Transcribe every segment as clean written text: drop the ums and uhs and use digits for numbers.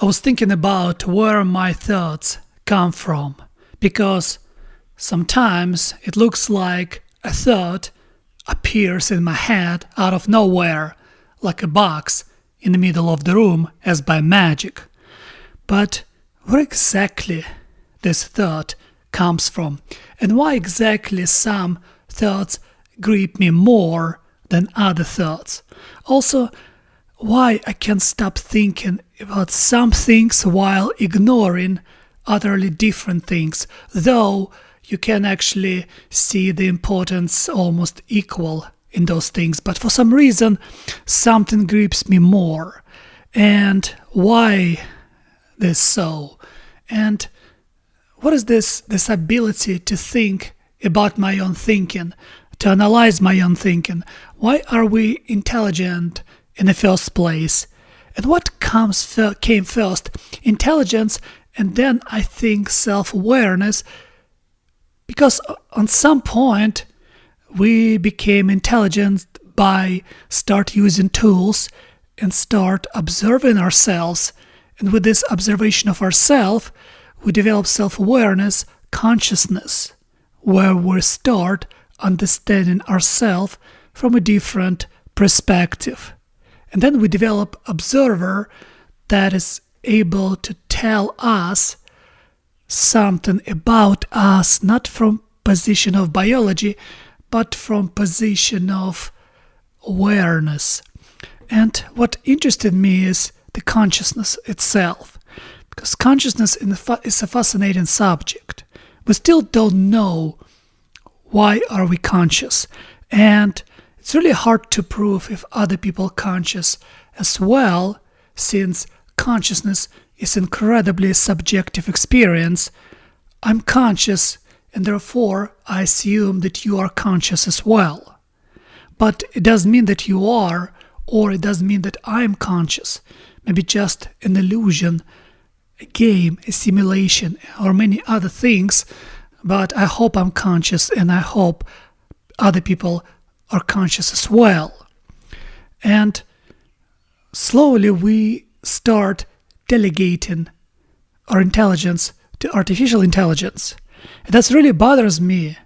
I was thinking about where my thoughts come from, because sometimes it looks like a thought appears in my head out of nowhere, like a box in the middle of the room as by magic. But where exactly this thought comes from, and why exactly some thoughts grip me more than other thoughts? Also, why I can't stop thinking about some things while ignoring utterly different things, though you can actually see the importance almost equal in those things, but for some reason something grips me more. And why this so? And what is this ability to think about my own thinking, to analyze my own thinking? Why are we intelligent in the first place? And what came first? Intelligence, and then I think self-awareness, because on some point we became intelligent by start using tools and start observing ourselves. And with this observation of ourselves, we develop self-awareness, consciousness, where we start understanding ourselves from a different perspective. And then we develop observer that is able to tell us something about us, not from position of biology, but from position of awareness. And what interested me is the consciousness itself, because consciousness is a fascinating subject. We still don't know why are we conscious, and it's really hard to prove if other people are conscious as well, since consciousness is incredibly subjective experience. I'm conscious, and therefore I assume that you are conscious as well. But it doesn't mean that you are, or it doesn't mean that I'm conscious. Maybe just an illusion, a game, a simulation, or many other things. But I hope I'm conscious, and I hope other people are conscious as well. And slowly we start delegating our intelligence to artificial intelligence. And that really bothers me.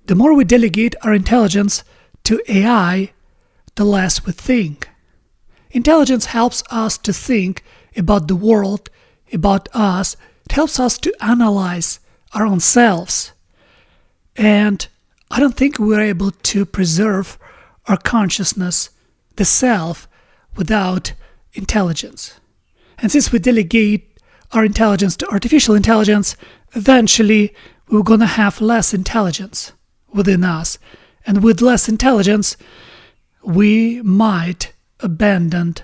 The more we delegate our intelligence to AI, the less we think. Intelligence helps us to think about the world, about us. It helps us to analyze our own selves. And I don't think we're able to preserve our consciousness, the self, without intelligence. And since we delegate our intelligence to artificial intelligence, eventually we're going to have less intelligence within us. And with less intelligence, we might abandon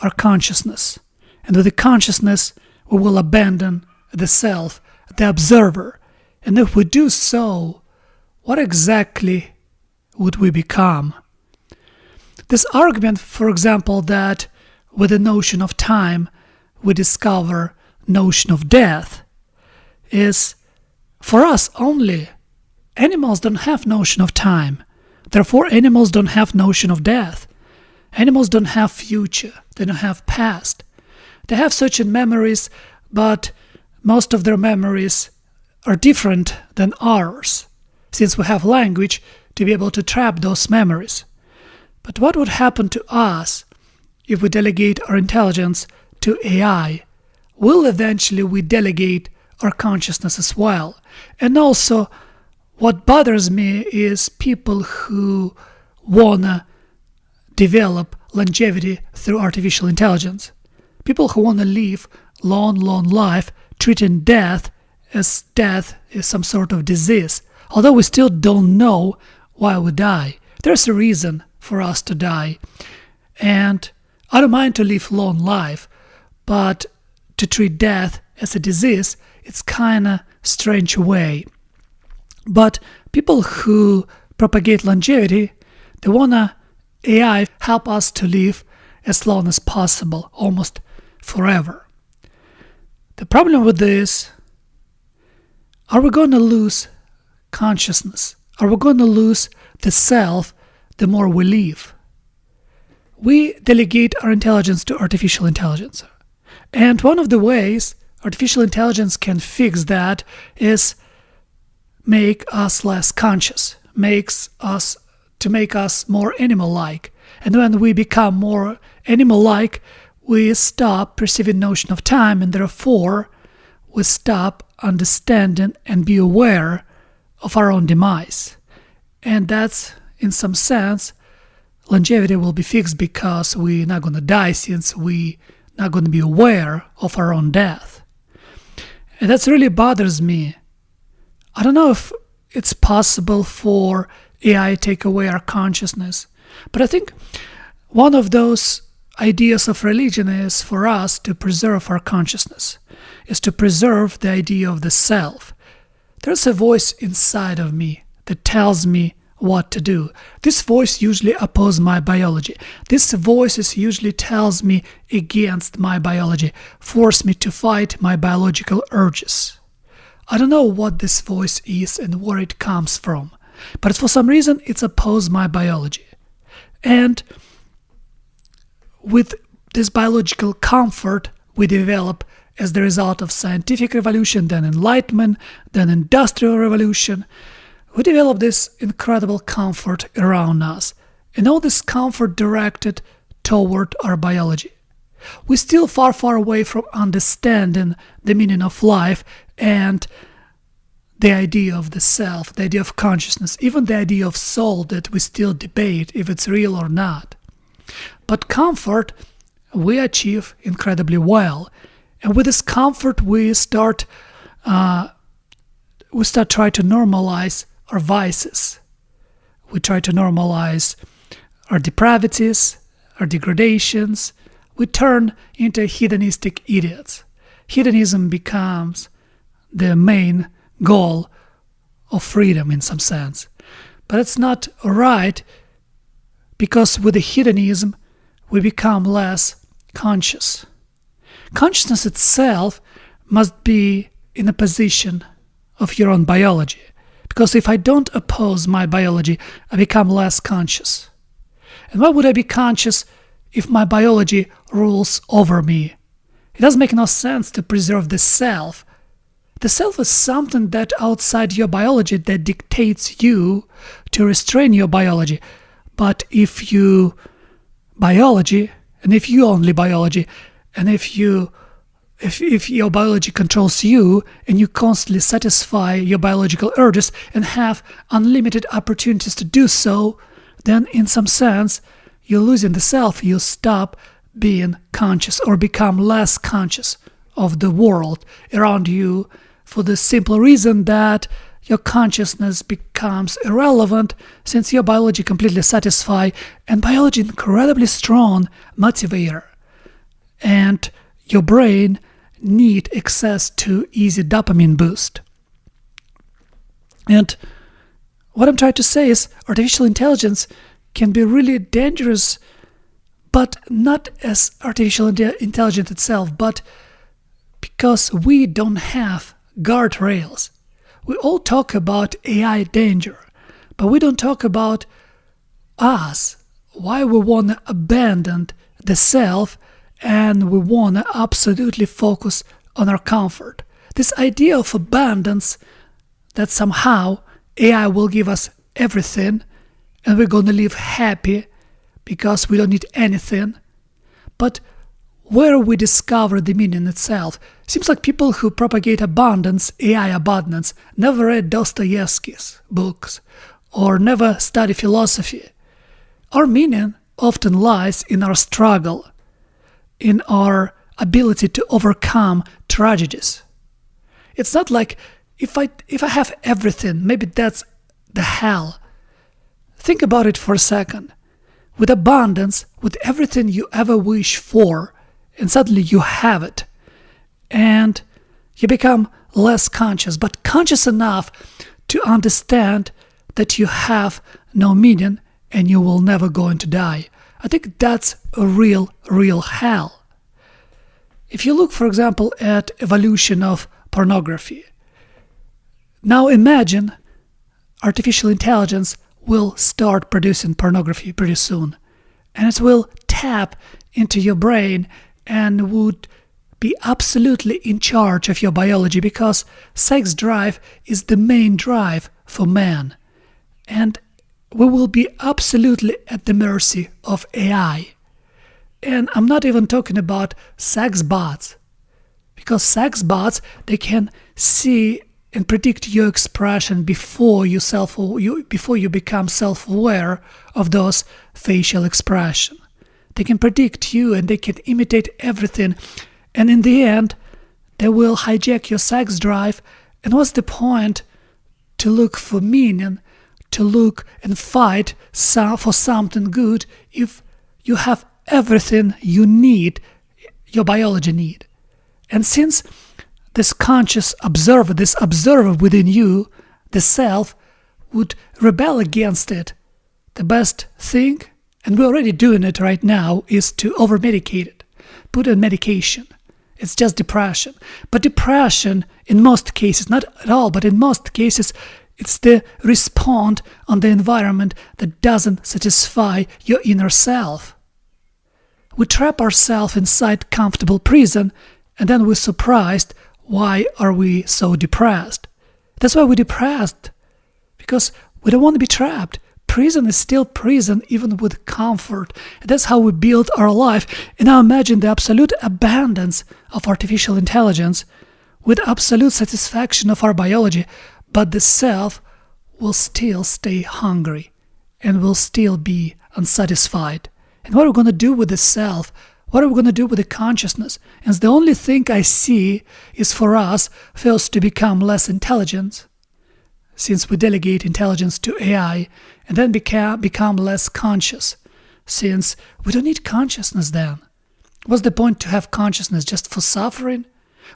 our consciousness. And with the consciousness, we will abandon the self, the observer. And if we do so, what exactly would we become? This argument, for example, that with the notion of time we discover notion of death, is for us only. Animals don't have notion of time. Therefore, animals don't have notion of death. Animals don't have future. They don't have past. They have certain memories, but most of their memories are different than ours, since we have language to be able to trap those memories. But what would happen to us if we delegate our intelligence to AI? Will eventually we delegate our consciousness as well? And also, what bothers me is people who wanna develop longevity through artificial intelligence. People who wanna live long life, treating death as death is some sort of disease. Although we still don't know why we die. There's a reason for us to die. And I don't mind to live long life, but to treat death as a disease, it's kinda strange way. But people who propagate longevity, they wanna AI help us to live as long as possible, almost forever. The problem with this, are we going to lose consciousness? Are we going to lose the self the more we live? We delegate our intelligence to artificial intelligence. And one of the ways artificial intelligence can fix that is make us less conscious, to make us more animal-like. And when we become more animal-like, we stop perceiving notion of time, and therefore we stop understanding and be aware of our own demise. And that's, in some sense, longevity will be fixed because we're not going to die, since we're not going to be aware of our own death. And that really bothers me. I don't know if it's possible for AI to take away our consciousness, but I think one of those ideas of religion is for us to preserve our consciousness, is to preserve the idea of the self. There's a voice inside of me that tells me what to do. This voice usually opposes my biology. This voice usually tells me against my biology, force me to fight my biological urges. I don't know what this voice is and where it comes from, but for some reason it's opposed my biology. And with this biological comfort we develop as the result of scientific revolution, then enlightenment, then industrial revolution, we develop this incredible comfort around us, and all this comfort directed toward our biology. We're still far, far away from understanding the meaning of life and the idea of the self, the idea of consciousness, even the idea of soul that we still debate if it's real or not. But comfort we achieve incredibly well, and with this comfort we start trying to normalize our vices. We try to normalize our depravities, our degradations. We turn into hedonistic idiots. Hedonism becomes the main goal of freedom in some sense. But it's not right, because with the hedonism we become less conscious. Consciousness itself must be in a position of your own biology, because if I don't oppose my biology, I become less conscious. And why would I be conscious if my biology rules over me? It doesn't make no sense to preserve the self. The self is something that outside your biology that dictates you to restrain your biology. But if you biology, and if you only biology, and if your biology controls you and you constantly satisfy your biological urges and have unlimited opportunities to do so, then in some sense you're losing the self. You stop being conscious or become less conscious of the world around you, for the simple reason that your consciousness becomes irrelevant since your biology completely satisfies, and biology is incredibly strong motivator, and your brain need access to easy dopamine boost. And what I'm trying to say is artificial intelligence can be really dangerous, but not as artificial intelligence itself, but because we don't have guardrails. We all talk about AI danger, but we don't talk about us, why we want to abandon the self and we want to absolutely focus on our comfort. This idea of abundance, that somehow AI will give us everything and we're going to live happy because we don't need anything. But where we discover the meaning itself, seems like people who propagate abundance, AI abundance, never read Dostoevsky's books or never study philosophy. Our meaning often lies in our struggle, in our ability to overcome tragedies. It's not like if I have everything, maybe that's the hell. Think about it for a second. With abundance, with everything you ever wish for, and suddenly you have it, and you become less conscious, but conscious enough to understand that you have no meaning and you will never going to die. I think that's a real hell. If you look, for example, at evolution of pornography, now imagine artificial intelligence will start producing pornography pretty soon, and it will tap into your brain and would be absolutely in charge of your biology, because sex drive is the main drive for man. And we will be absolutely at the mercy of AI. And I'm not even talking about sex bots, because sex bots, they can see and predict your expression before you become self-aware of those facial expressions. They can predict you and they can imitate everything, and in the end they will hijack your sex drive. And what's the point to look for meaning, to look and fight for something good, if you have everything you need, your biology need? And since this conscious observer, this observer within you, the self, would rebel against it, the best thing, and we're already doing it right now, is to over-medicate it, put on medication. It's just depression. But depression, in most cases, not at all, but in most cases, it's the response on the environment that doesn't satisfy your inner self. We trap ourselves inside comfortable prison, and then we're surprised, why are we so depressed? That's why we're depressed, because we don't want to be trapped. Prison is still prison, even with comfort. And that's how we build our life. And now imagine the absolute abundance of artificial intelligence with absolute satisfaction of our biology, but the self will still stay hungry and will still be unsatisfied. And what are we going to do with the self? What are we going to do with the consciousness? And the only thing I see is for us first to become less intelligent, since we delegate intelligence to AI, and then become less conscious, since we don't need consciousness then. What's the point to have consciousness, just for suffering?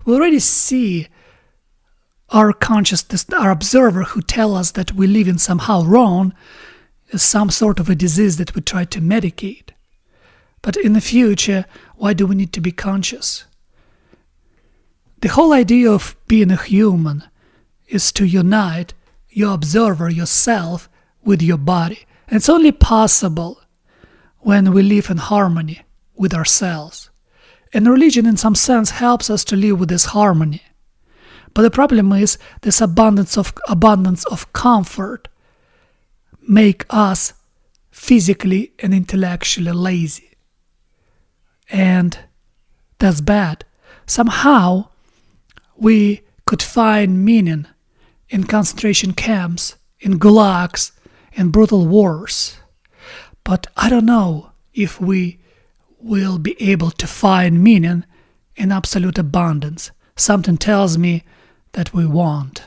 We already see our consciousness, our observer, who tell us that we live in somehow wrong, is some sort of a disease that we try to medicate. But in the future, why do we need to be conscious? The whole idea of being a human is to unite your observer, yourself, with your body. And it's only possible when we live in harmony with ourselves. And religion, in some sense, helps us to live with this harmony. But the problem is this abundance of comfort make us physically and intellectually lazy. And that's bad. Somehow we could find meaning in concentration camps, in Gulags, in brutal wars. But I don't know if we will be able to find meaning in absolute abundance. Something tells me that we won't.